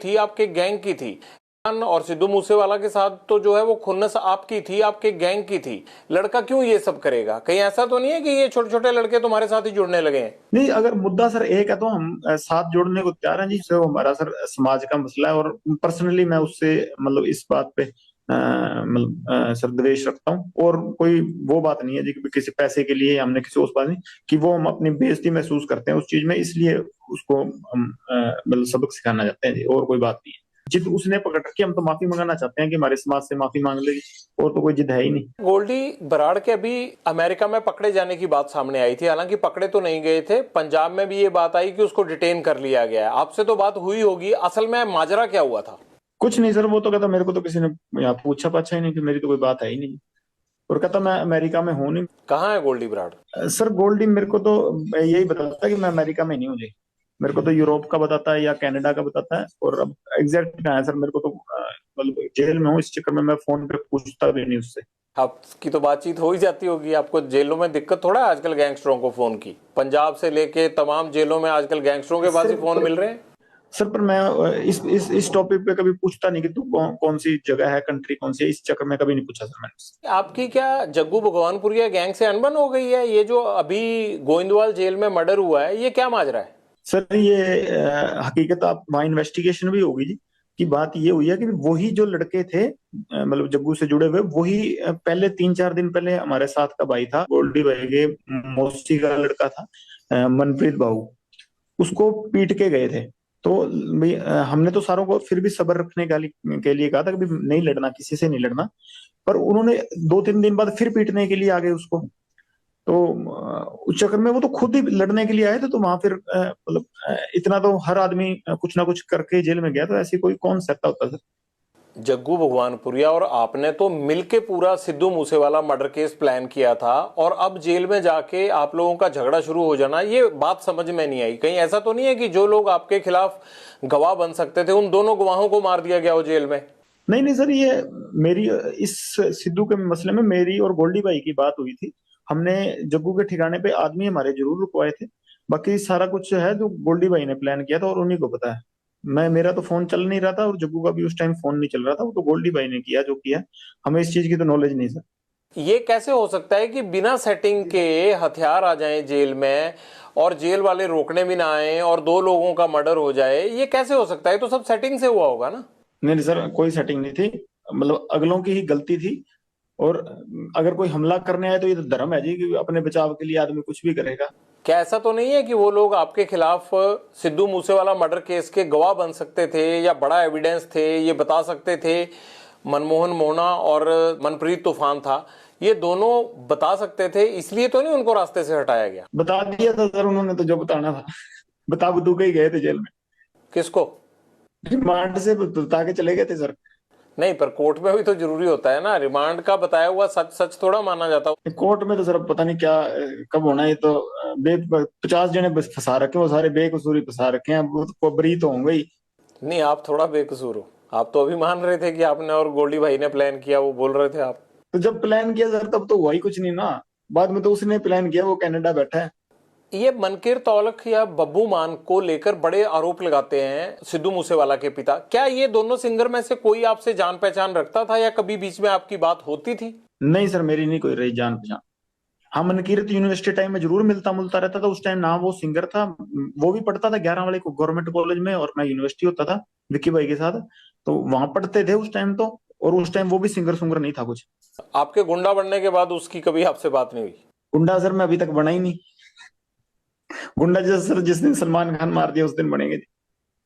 थी, आपके गैंग की थी। और सिद्धू मूसेवाला के साथ तो जो है वो खुन्नस आपकी थी, आपके गैंग की थी। लड़का क्यों ये सब करेगा? कहीं ऐसा तो नहीं है कि ये छोटे छोटे लड़के तुम्हारे साथ ही जुड़ने लगे हैं? नहीं, अगर मुद्दा सर एक है तो हम साथ जोड़ने को तैयार हैं जी। सर हमारा सर समाज का मसला है, और पर्सनली मैं उससे मतलब इस बात पे सर द्वेष रखता हूँ। और कोई वो बात नहीं है जी कि किसी पैसे के लिए हमने किसी उस बात नहीं कि वो हम अपनी बेइज्जती महसूस करते हैं उस चीज में, इसलिए उसको हम मतलब सबक सिखाना चाहते हैं जी, और कोई बात नहीं है। जिद उसने पकड़ रखी, हम तो माफी मंगाना चाहते हैं कि हमारे समाज से माफी मांग लेगी, और तो कोई जिद है ही नहीं। गोल्डी बराड़ के अभी अमेरिका में पकड़े जाने की बात सामने आई थी, हालांकि पकड़े तो नहीं गए थे। पंजाब में भी ये बात आई कि उसको डिटेन कर लिया गया है। आपसे तो बात हुई होगी, असल में माजरा क्या हुआ था? कुछ नहीं सर, वो तो कहता मेरे को तो किसी ने यहाँ पूछा पाछा ही नहीं, कि मेरी तो कोई बात है ही नहीं। और कहता मैं अमेरिका में हूँ नहीं। कहाँ है गोल्डी बराड़? सर गोल्डी मेरे को तो यही बताता है कि मैं अमेरिका में नहीं हूँ जी। मेरे को तो यूरोप का बताता है या कनाडा का बताता है, और अब एग्जैक्ट कहाँ है सर मेरे को तो मतलब जेल में हूँ, इस चक्कर में मैं फोन पे पूछता भी नहीं उससे। आपकी तो बातचीत हो ही जाती होगी। आपको जेलों में दिक्कत थोड़ा है आजकल गैंगस्टरों को फोन की? पंजाब से लेके तमाम जेलों में आजकल गैंगस्टरों के पास सर ही फोन पर मिल रहे हैं। सर पर मैं इस टॉपिक पे कभी पूछता नहीं कि तू कौन सी जगह है, कंट्री कौन सी है, इस चक्कर में कभी नहीं पूछा सर मैंने उससे। आपकी क्या जग्गू भगवानपुरिया गैंग से अनबन हो गई है? ये जो अभी गोविंदवाल जेल में मर्डर हुआ है, ये क्या माजरा है? सर ये हकीकत आप वहाँ इन्वेस्टिगेशन भी होगी जी। कि बात ये हुई है कि वही जो लड़के थे मतलब जग्गू से जुड़े हुए, वही पहले 3-4 दिन पहले हमारे साथ का भाई था, गोल्डी भाई के मौसी का लड़का था, मनप्रीत भाऊ, उसको पीट के गए थे। तो भाई हमने तो सारों को फिर भी सब्र रखने के लिए कहा था कि भाई नहीं लड़ना, किसी से नहीं लड़ना। पर उन्होंने 2-3 दिन बाद फिर पीटने के लिए आ गए उसको। तो उस चक्कर में वो तो खुद ही लड़ने के लिए आए थे, तो वहां फिर मतलब इतना तो हर आदमी कुछ ना कुछ करके जेल में गया, तो ऐसी कोई कौन सहता होता सर। जग्गू भगवानपुरिया और आपने तो मिलके पूरा Sidhu Moosewala murder case plan किया था, और अब जेल में जाके आप लोगों का झगड़ा शुरू हो जाना, ये बात समझ में नहीं आई। कहीं ऐसा तो नहीं है कि जो लोग आपके खिलाफ गवाह बन सकते थे, उन दोनों गवाहों को मार दिया गया हो जेल में? नहीं नहीं सर, ये मेरी इस सिद्धू के मसले में मेरी और गोल्डी भाई की बात हुई थी। हमने जग्गू के ठिकाने पे आदमी हमारे जरूर रुकवाए थे। बाकी सारा कुछ है जो गोल्डी भाई ने प्लान किया था, और उन्हीं को पता है। मैं मेरा तो फोन चल नहीं रहा था, और जग्गू का भी उस टाइम फोन नहीं चल रहा था, वो तो गोल्डी भाई ने किया जो किया। हमें इस चीज की तो नॉलेज नहीं सर। ये कैसे हो सकता है कि बिना सेटिंग के हथियार आ जाएं जेल में, और जेल वाले रोकने भी ना आए, और दो लोगों का मर्डर हो जाए? ये कैसे हो सकता है? तो सब सेटिंग से हुआ होगा ना? नहीं नहीं सर, कोई सेटिंग नहीं थी। मतलब अगलों की ही गलती थी। और अगर कोई हमला करने आए तो ये तो धर्म है जी, कि अपने बचाव के लिए आदमी कुछ भी करेगा। क्या ऐसा तो नहीं है कि वो लोग आपके खिलाफ सिद्धू मूसेवाला मर्डर केस के गवाह बन सकते थे, या बड़ा एविडेंस थे, ये बता सकते थे? मनमोहन मोहना और मनप्रीत तूफान था, ये दोनों बता सकते थे, इसलिए तो नहीं उनको रास्ते से हटाया गया? बता दिया था सर उन्होंने तो जो बताना था। बता बतू के ही गए थे जेल में। किसको? रिमांड से बता के चले गए थे सर। नहीं, पर कोर्ट में भी तो जरूरी होता है ना, रिमांड का बताया हुआ सच सच थोड़ा माना जाता। कोर्ट में तो सर पता नहीं क्या कब होना है। ये तो बे 50 जने बस फंसा रखे, वो सारे बेकसूरी फंसा रखे हैं, वो बरी तो होंगे ही। नहीं, आप थोड़ा बेकसूर हो। आप तो अभी मान रहे थे कि आपने और गोल्डी भाई ने प्लान किया, वो बोल रहे थे आप। तो जब प्लान किया सर तब तो हुआ ही कुछ नहीं ना। बाद में तो उसने प्लान किया, वो कनाडा बैठा है। ये मनकीर तौलख या बब्बू मान को लेकर बड़े आरोप लगाते हैं सिद्धू मूसेवाला के पिता। क्या ये दोनों सिंगर में से कोई आपसे जान पहचान रखता था, या कभी बीच में आपकी बात होती थी? नहीं सर, मेरी नहीं कोई रही जान पहचान। हाँ, मनकीरत यूनिवर्सिटी टाइम में जरूर मिलता मुलता रहता था। उस टाइम ना वो सिंगर था, वो भी पढ़ता था 11 वाले को गवर्नमेंट कॉलेज में, और मैं यूनिवर्सिटी होता था विक्की भाई के साथ। तो वहां पढ़ते थे उस टाइम तो। और उस टाइम वो भी सिंगर सुंगर नहीं था कुछ। आपके गुंडा बनने के बाद उसकी कभी आपसे बात नहीं हुई? गुंडा सर मैं अभी तक बना ही नहीं। गुंडा जैसे सर जिस दिन सलमान खान मार दिया उस दिन बनेंगे।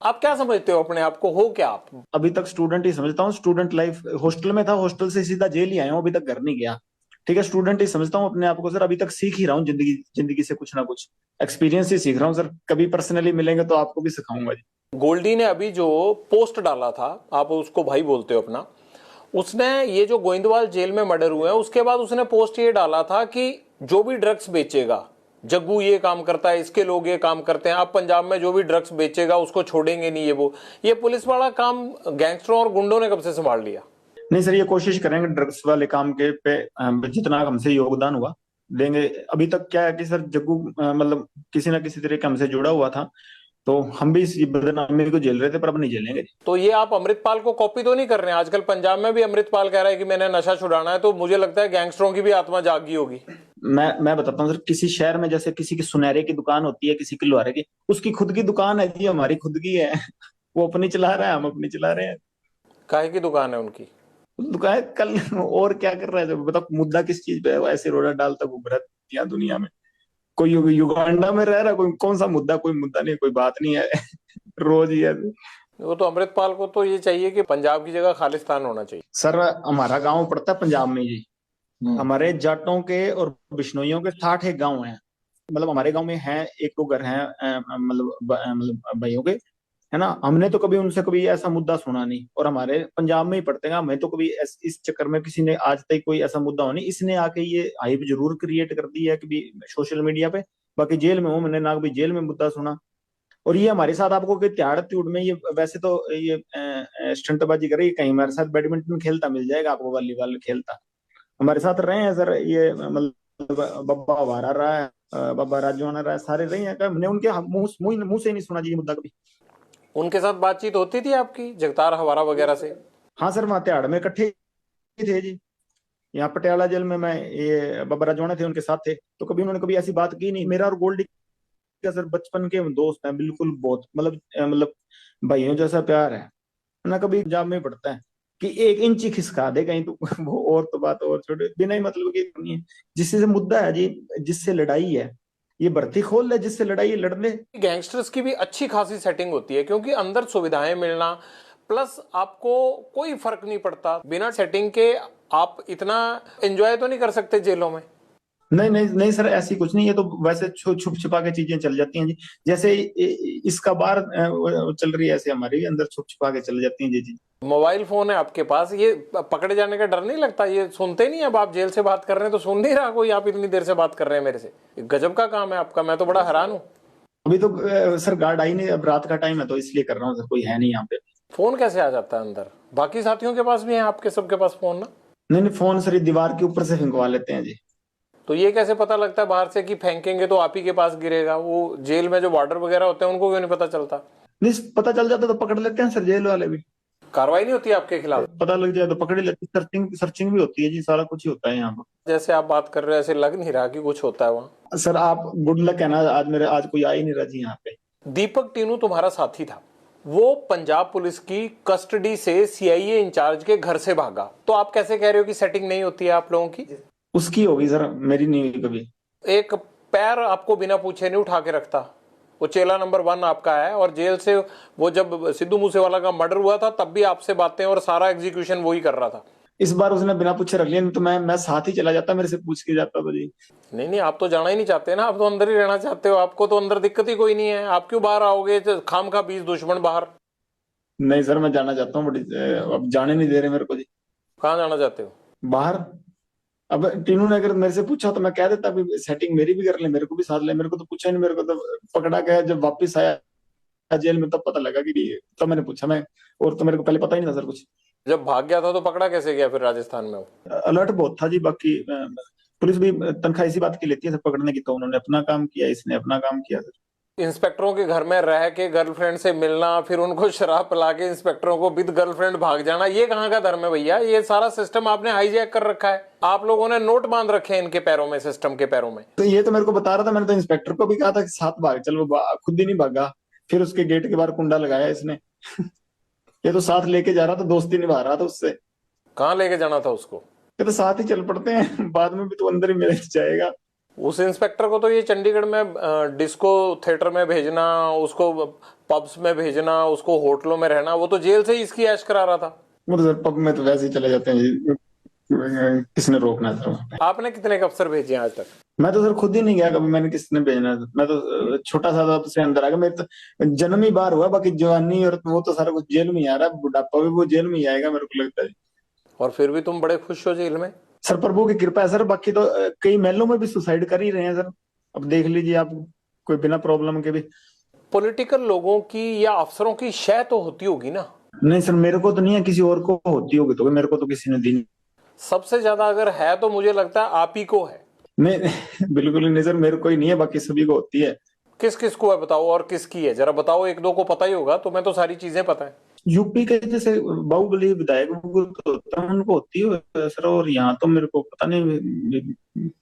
आप क्या समझते हो अपने आप को, हो क्या आप? अभी तक स्टूडेंट ही समझता हूँ। स्टूडेंट लाइफ हॉस्टल में था, हॉस्टल से सीधा जेल ही आया हूँ, अभी तक घर नहीं गया। ठीक है, स्टूडेंट ही समझता हूँ अपने आप को सर। अभी तक सीख ही रहा हूँ, जिंदगी जिंदगी से कुछ ना कुछ एक्सपीरियंस ही सीख रहा हूँ सर। कभी पर्सनली मिलेंगे तो आपको भी सिखाऊंगा जी। गोल्डी ने अभी जो पोस्ट डाला था, आप उसको भाई बोलते हो अपना, उसने ये जो गोइंदवाल जेल में मर्डर हुए हैं उसके बाद उसने पोस्ट ये डाला था कि जो भी ड्रग्स बेचेगा, जग्गू ये काम करता है, इसके लोग ये काम करते हैं, अब पंजाब में जो भी ड्रग्स बेचेगा उसको छोड़ेंगे नहीं। ये पुलिस वाला काम गैंगस्टरों और गुंडों ने कब से संभाल लिया? नहीं सर, ये कोशिश करेंगे ड्रग्स वाले काम के पे जितना हमसे योगदान हुआ देंगे। अभी तक क्या है कि सर जग्गू मतलब किसी ना किसी तरीके हमसे जुड़ा हुआ था। तो हम भी इस बदनामी को झेल रहे थे, पर अब नहीं झेलेंगे। तो ये आप अमृतपाल को कॉपी तो नहीं कर रहे हैं? आजकल पंजाब में भी अमृतपाल कह रहा है कि मैंने नशा छुड़ाना है, तो मुझे लगता है गैंगस्टरों की भी आत्मा जागी होगी। मैं बताता हूँ सर, किसी शहर में जैसे किसी की सुनहरे की दुकान होती है, किसी की लोहारे की, उसकी खुद की दुकान है जी, हमारी खुद की है। वो अपनी चला रहा है, हम अपनी चला रहे हैं। काहे की दुकान है उनकी? दुकान कल और क्या कर रहा है जब, बताओ मुद्दा किस चीज पे है? वो ऐसे रोड़ा डालता घूम रहा है यहाँ दुनिया में। कोई युगांडा में रह रहा है, कोई कौन सा मुद्दा, कोई मुद्दा नहीं, कोई बात नहीं है। रोज ही है। वो तो अमृतपाल को तो ये चाहिए कि पंजाब की जगह खालिस्तान होना चाहिए। सर हमारा गांव पड़ता है पंजाब में जी। हमारे जाटों के और बिश्नोइयों के 60 एक गांव हैं। मतलब हमारे गांव में है, एक दो घर हैं, मतलब भाइयों के, है ना। हमने तो कभी उनसे कभी ऐसा मुद्दा सुना नहीं, और हमारे पंजाब में ही पड़ते हैं। हमें तो कभी इस चक्कर में किसी ने आज तक कोई ऐसा मुद्दा हो नहीं। इसने आके ये हाइप जरूर क्रिएट कर दी है कभी सोशल मीडिया पे। बाकी जेल में हूँ मैंने ना कभी जेल में मुद्दा सुना। और ये हमारे साथ आपको कि त्याड़ त्यूड़ में, ये वैसे तो ये स्टंटबाजी करे, कहीं हमारे साथ बैडमिंटन खेलता मिल जाएगा आपको, वॉलीबॉल खेलता हमारे साथ रहे हैं सर। ये मतलब बब्बा हमारा रहा है, बाबा राजू आना रहा है, सारे रहे हैं। हमने उनके मुंह से नहीं सुना जी ये मुद्दा कभी। उनके साथ बातचीत होती थी आपकी, जगतार हवारा वगैरह से? हाँ सर, वहाँ त्याड़ में इकट्ठे ही थे जी। यहाँ पटियाला जेल में मैं, ये बाबा राजवाना थे, उनके साथ थे। तो कभी उन्होंने कभी ऐसी बात की नहीं। मेरा और गोल्डी का सर बचपन के दोस्त हैं बिल्कुल, बहुत मतलब भाइयों जैसा प्यार है ना। कभी पंजाब में पड़ता है कि 1 इंच ही खिसका दे कहीं तो वो और तो बात और छोटे, बिना ही मतलब की नहीं है। जिससे मुद्दा है जी, जिससे लड़ाई है, ये भर्ती खोल ले, जिससे लड़ाई है लड़ ले। गैंगस्टर्स की भी अच्छी खासी सेटिंग होती है, क्योंकि अंदर सुविधाएं मिलना, प्लस आपको कोई फर्क नहीं पड़ता बिना सेटिंग के। आप इतना एंजॉय तो नहीं कर सकते जेलों में? नहीं नहीं नहीं सर, ऐसी कुछ नहीं है। तो वैसे छुप छुपा के चीजें चल जाती हैं जी। जैसे इसका बार चल रही है, ऐसे हमारे भी अंदर छुप छुपा के चल जाती हैं जी जी। मोबाइल फोन है आपके पास, ये पकड़े जाने का डर नहीं लगता? ये सुनते नहीं? अब आप जेल से बात कर रहे हैं तो सुन नहीं रहा कोई? आप इतनी देर से बात कर रहे हैं मेरे से, गजब का काम है आपका, मैं तो बड़ा हैरान हूँ। अभी तो सर गार्ड आई नहीं, अब रात का टाइम है तो इसलिए कर रहा हूँ सर, कोई है नहीं यहाँ पे। फोन कैसे आ जाता है अंदर? बाकी साथियों के पास भी है आपके सबके पास फोन ना? नहीं नहीं, फोन सर ये दीवार के ऊपर से फेंकवा लेते हैं जी। तो ये कैसे पता लगता है बाहर से कि फेंकेंगे तो आप ही के पास गिरेगा? वो जेल में जो वार्डर वगैरह होते हैं उनको क्यों नहीं पता चलता? नहीं, पता चल जाता तो पकड़ लेते हैं सर, जेल वाले भी। कार्रवाई नहीं होती आपके खिलाफ? पता लग जाए तो पकड़ ही लेते। सर्चिंग सर्चिंग भी होती है जी, सारा कुछ ही होता है यहाँ पर। जैसे आप बात कर रहे हैं ऐसे लग नहीं रहा कि कुछ होता है वहां। सर आप गुड लक है ना, आज कोई आ ही नहीं रहा जी यहाँ पे। दीपक टीनू तुम्हारा साथी था, वो पंजाब पुलिस की कस्टडी से सीआईए इंचार्ज के घर से भागा, तो आप कैसे कह रहे हो कि सेटिंग नहीं होती है आप लोगों की? उसकी होगी सर, मेरी नहीं हुई कभी। एक पैर आपको बिना पूछे नहीं उठा के रखता। वो चेला नंबर 1 आपका है, और जेल से वो जब सिद्धू मूसेवाला का मर्डर हुआ था तब भी आपसे बातें और सारा एग्जीक्यूशन वही कर रहा था। इस बार उसने बिना पूछे रख लिया, नहीं तो मैं साथ ही चला जाता, मेरे से पूछ के जाता तो जी। नहीं नहीं, आप तो जाना ही नहीं चाहते ना, आप तो अंदर ही रहना चाहते हो। आपको तो अंदर दिक्कत ही कोई नहीं है, आप क्यों बाहर आओगे? खाम खा 20 दुश्मन बाहर। नहीं सर, मैं जाना चाहता हूँ, बट अब जाने नहीं दे रहे मेरे को जी कहाँ जाना चाहते हो? बाहर। अब टीनू ने अगर मेरे से पूछा तो मैं कह देता भी सेटिंग मेरी भी कर ले, मेरे को भी साथ ले। मेरे को तो पूछा नहीं, मेरे को तो पकड़ा गया जब वापस आया जेल में, तब पता लगा कि नहीं, तब मैंने पूछा मैं। और तो मेरे को पहले पता ही नहीं था सर कुछ। जब भाग गया था तो पकड़ा कैसे गया फिर राजस्थान में? वो अलर्ट बहुत था जी। बाकी पुलिस भी तनख्वाह इसी बात की लेती है सर पकड़ने की, तो उन्होंने अपना काम किया, इसने अपना काम किया सर। इंस्पेक्टरों के घर में रह के गर्लफ्रेंड से मिलना, फिर उनको शराब पिला के इंस्पेक्टरों को विद गर्लफ्रेंड भाग जाना, ये कहाँ का धर्म है भैया? ये सारा सिस्टम आपने हाईजैक कर रखा है। आप लोगों ने नोट बांध रखे हैं इनके पैरों में, सिस्टम के पैरों में। तो ये तो मेरे को बता रहा था, मैंने तो इंस्पेक्टर को भी कहा था कि साथ भाग चल, वो खुद ही नहीं भागा। फिर उसके गेट के बाहर कुंडा लगाया इसने। ये तो साथ लेके जा रहा था, दोस्ती निभा रहा था उससे। कहाँ लेके जाना था उसको? ये तो साथ ही चल पड़ते हैं, बाद में भी तो अंदर ही मिल जाएगा। उस इंस्पेक्टर को तो ये चंडीगढ़ में डिस्को थिएटर में भेजना, उसको पब्स में भेजना, उसको होटलों में रहना, वो तो जेल से ही इसकी ऐश करा रहा था। वो तो सर पब में तो वैसे ही चले जाते हैं जी, किसने रोकना है सर? आपने कितने अफसर भेजे आज तक? मैं तो सर खुद ही नहीं गया कभी, मैंने किसने भेजना है? मैं तो छोटा सा था से अंदर आ गया। मेरे तो जन्म ही बाहर हुआ, बाकी जवानी और वो तो सारा कुछ जेल में ही आ रहा है। बुढ़ापा भी वो जेल में ही आएगा मेरे को लगता है। और फिर भी तुम बड़े खुश हो जेल में? सर प्रभु की कृपा है सर। बाकी तो कई महलों में भी सुसाइड कर ही रहे हैं सर, अब देख लीजिए आप, कोई बिना प्रॉब्लम के भी। पॉलिटिकल लोगों की या अफसरों की शय तो होती होगी ना? नहीं सर, मेरे को तो नहीं है, किसी और को होती होगी तो, मेरे को तो किसी ने दी नहीं। सबसे ज्यादा अगर है तो मुझे लगता है आप ही को है। नहीं बिल्कुल ही नहीं सर, मेरे को ही नहीं है, बाकी सभी को होती है। किस किस को है बताओ, और किसकी है जरा बताओ, एक दो को पता ही होगा, तो मैं तो सारी चीजें पता है। यूपी के जैसे बाहुबली विधायक वो तो होता है, उनको होती है सर। और यहाँ तो मेरे को पता नहीं,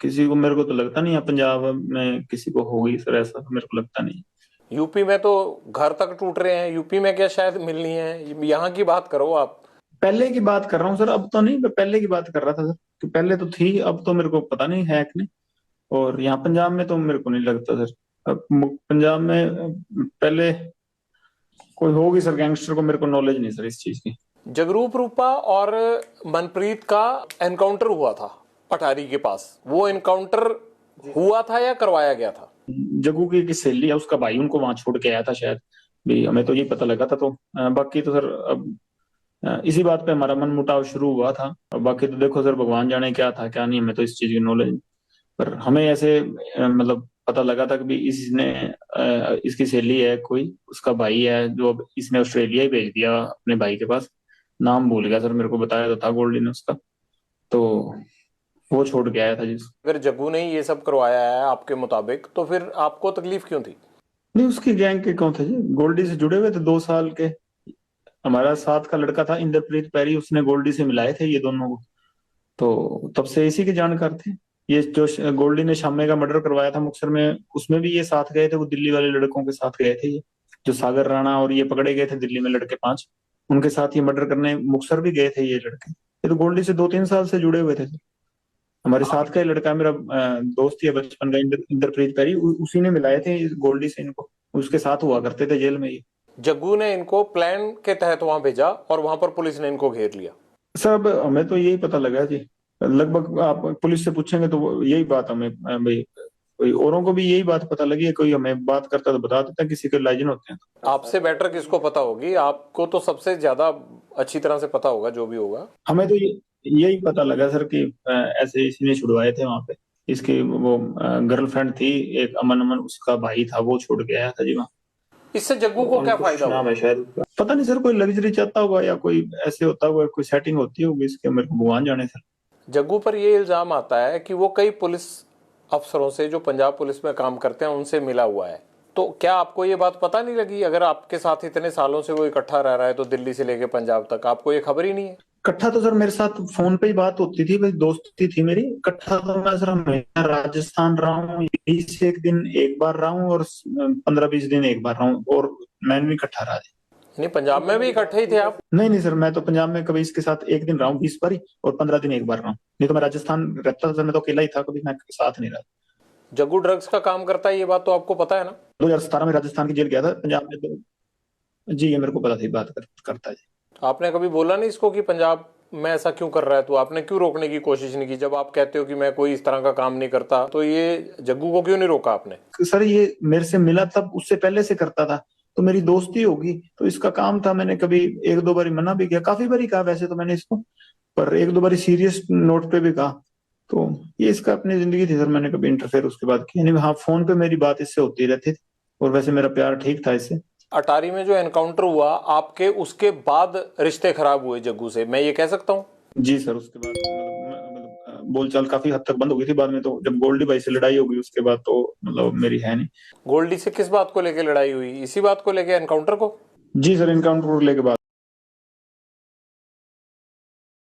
किसी को, मेरे को तो लगता नहीं है पंजाब में किसी को होगी सर, ऐसा तो मेरे को लगता नहीं। यूपी में तो घर तक टूट रहे हैं, यूपी में क्या शायद मिलनी है, यहाँ की बात करो आप। पहले की बात कर रहा हूँ सर, अब तो नहीं, मैं पहले की बात कर रहा था सर, कि पहले तो थी, अब तो मेरे को पता नहीं है कि नहीं। और यहाँ पंजाब में तो मेरे को नहीं लगता सर। अब पंजाब में पहले कोई होगी सर, गैंगस्टर को मेरे को नॉलेज नहीं सर इस चीज की। जगरूप रूपा और मनप्रीत का एनकाउंटर हुआ था अटारी के पास, वो एनकाउंटर हुआ था या करवाया गया था? जग्गू की सहेली है, उसका भाई उनको वहां छोड़ के आया था शायद, भी हमें तो ये पता लगा था। तो बाकी तो सर अब इसी बात पे हमारा मनमुटाव शुरू हुआ था। और बाकी तो देखो सर, भगवान जाने क्या था क्या नहीं, हमें तो इस चीज की नॉलेज। पर हमें ऐसे मतलब पता लगा था कि भी इसने इसकी सहेली है कोई, उसका भाई है, जो अब इसने ऑस्ट्रेलिया ही भेज दिया अपने भाई के पास। नाम भूल गया सर, मेरे को बताया तो था गोल्डी ने उसका। तो वो छोड़ के आया था जिस। अगर जग्गू ने ही ये सब करवाया है आपके मुताबिक, तो फिर आपको तकलीफ क्यों थी? नहीं, उसकी गैंग के कौन थे जी, गोल्डी से जुड़े हुए थे 2 साल के। हमारा साथ का लड़का था इंद्रप्रीत पैरी, उसने गोल्डी से मिलाए थे ये दोनों को। तो तब से इसी के जानकार थे। ये जो गोल्डी ने शामे का मर्डर करवाया था मुक्तसर में, उसमें भी ये साथ गए थे, वो दिल्ली वाले लड़कों के साथ गए थे ये। जो सागर राणा और ये पकड़े गए थे दिल्ली में लड़के 5, उनके साथ ये मर्डर करने मुक्तसर भी गए थे ये लड़के। ये तो गोल्डी से 2-3 साल से जुड़े हुए थे। हमारे साथ का ही लड़का है, मेरा दोस्त ही है बचपन का, इंद्रप्रीत पैरी, उसी ने मिलाए थे इस गोल्डी से इनको। उसके साथ हुआ करते थे जेल में ये। जग्गू ने इनको प्लान के तहत वहां भेजा और वहां पर पुलिस ने इनको घेर लिया। सब हमें तो यही पता लगा जी, लगभग आप पुलिस से पूछेंगे तो यही बात हमें भाई, कोई औरों को भी यही बात पता लगी है। कोई हमें बात करता तो बता देता, किसी के लाइजन होते हैं। आपसे बेटर किसको पता होगी, आपको तो सबसे ज्यादा अच्छी तरह से पता होगा जो भी होगा। हमें तो यही पता लगा सर कि ऐसे इसने छुड़वाए थे वहां पे। इसकी वो गर्लफ्रेंड थी एक, अमन अमन उसका भाई था, वो छोड़ के आया था जी वहाँ। इससे जग्गू को क्या फायदा नाम हुआ? है शायद उसका, पता नहीं सर, कोई लग्जरी चाहता होगा या कोई ऐसे होता होगा, कोई सेटिंग होती होगी इसके, मेरे को भगवान जाने सर। जग्गू पर यह इल्जाम आता है कि वो कई पुलिस अफसरों से जो पंजाब पुलिस में काम करते हैं उनसे मिला हुआ है। तो क्या आपको ये बात पता नहीं लगी? अगर आपके साथ इतने सालों से वो इकट्ठा रह रहा है तो दिल्ली से लेके पंजाब तक, आपको ये खबर ही नहीं है? इकट्ठा तो सर मेरे साथ फोन पे ही बात होती थी भाई, दोस्ती थी मेरी। इकट्ठा तो मैं सर हमेशा राजस्थान रहा हूँ, 21 दिन एक बार रहा हूँ, और 15-20 दिन एक बार रहा हूँ, और मैं नहीं इकट्ठा रहा। नहीं, पंजाब में भी इकट्ठे ही थे आप? नहीं नहीं सर, मैं तो पंजाब में कभी इसके साथ 1 दिन रहा हूँ 20 बार ही, और 15 दिन एक बार रहा हूँ। नहीं तो मैं राजस्थान रहता था सर, मैं तो अकेला ही था, कभी मैं साथ नहीं रहा। जग्गू ड्रग्स का काम करता है, ये बात तो आपको पता है ना? 2017 में राजस्थान की जेल गया था, पंजाब में तो जी ये मेरे को पता थी, बात करता है जी। आपने कभी बोला नहीं इसको कि पंजाब में ऐसा क्यों कर रहा है? तो आपने क्यों रोकने की कोशिश नहीं की? जब आप कहते हो कि मैं कोई इस तरह का काम नहीं करता, तो ये जग्गू को क्यों नहीं रोका आपने? सर ये मेरे से मिला तब, उससे पहले से करता था, तो मेरी दोस्ती होगी, तो इसका काम था। मैंने कभी 1-2 बारी मना भी किया, काफी बारी कहा वैसे तो मैंने इसको, पर 1-2 बारी सीरियस नोट पे भी कहा। तो ये इसका अपनी जिंदगी थी सर, मैंने कभी इंटरफेयर उसके बाद किया नहीं। हाँ, फोन पे मेरी बात इससे होती रहती थी, और वैसे मेरा प्यार ठीक था इससे। अटारी में जो एनकाउंटर हुआ आपके, उसके बाद रिश्ते खराब हुए जग्गू से, मैं ये कह सकता हूँ? जी सर, उसके बाद मतलब बोलचाल काफी हद तक बंद हो गई थी बाद में। तो जब गोल्डी भाई से लड़ाई हो गई उसके बाद तो मतलब मेरी है नहीं। गोल्डी से किस बात को लेकर लड़ाई हुई? इसी बात को लेकर, एनकाउंटर को? जी सर, इनकाउंटर को लेके बात